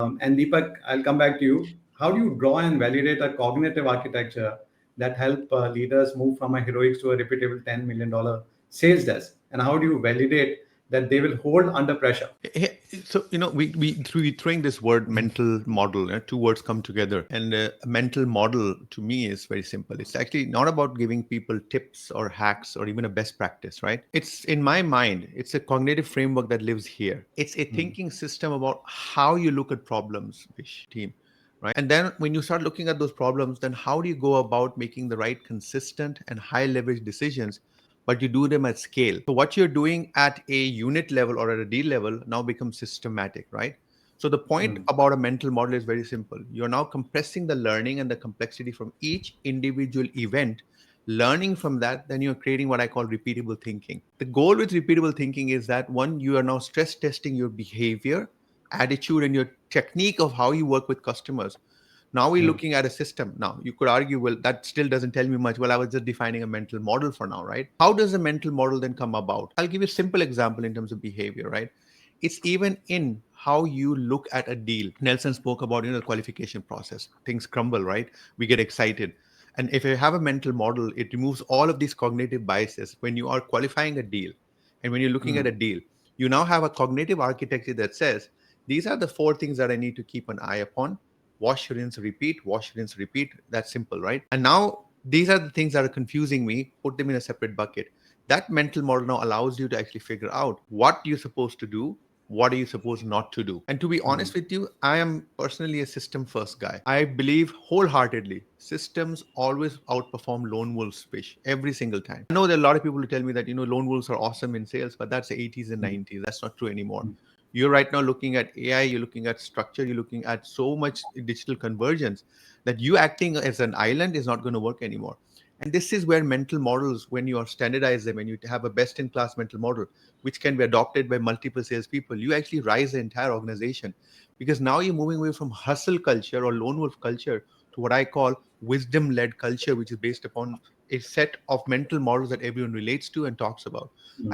And Deepak, I'll come back to you. How do you draw and validate a cognitive architecture that help leaders move from a heroics to a repeatable $10 million sales desk? And how do you validate that they will hold under pressure? So we through throwing this word mental model, two words come together, and a mental model to me is very simple. It's actually not about giving people tips or hacks or even a best practice, right? It's in my mind, it's a cognitive framework that lives here. It's a thinking system about how you look at problems, Vish, team, right? And then when you start looking at those problems, then how do you go about making the right consistent and high leverage decisions, but you do them at scale? So what you're doing at a unit level or at a deal level now becomes systematic, right? So the point Mm, about a mental model is very simple. You're now compressing the learning and the complexity from each individual event, learning from that, then you're creating what I call repeatable thinking. The goal with repeatable thinking is that one, you are now stress testing your behavior, attitude, and your technique of how you work with customers. Now we're mm, looking at a system. Now you could argue, well, that still doesn't tell me much. Well, I was just defining a mental model for now, right? How does a mental model then come about? I'll give you a simple example in terms of behavior, right? It's even in how you look at a deal. Nelson spoke about, the qualification process. Things crumble, right? We get excited. And if you have a mental model, it removes all of these cognitive biases. When you are qualifying a deal and when you're looking at a mm, deal, you now have a cognitive architecture that says, these are the four things that I need to keep an eye upon: wash, rinse, repeat, wash, rinse, repeat. That's simple, right? And now these are the things that are confusing me, put them in a separate bucket. That mental model now allows you to actually figure out what you're supposed to do, what are you supposed not to do. And to be mm, honest with you, I am personally a system first guy. I believe wholeheartedly systems always outperform lone wolves, fish, every single time. I know there are a lot of people who tell me that lone wolves are awesome in sales, but that's the 80s and mm, 90s. That's not true anymore. mm, You're right now looking at AI, you're looking at structure, you're looking at so much digital convergence that you acting as an island is not going to work anymore. And this is where mental models, when you are standardize them and you have a best in class mental model, which can be adopted by multiple salespeople, you actually rise the entire organization, because now you're moving away from hustle culture or lone wolf culture to what I call wisdom led culture, which is based upon a set of mental models that everyone relates to and talks about. mm.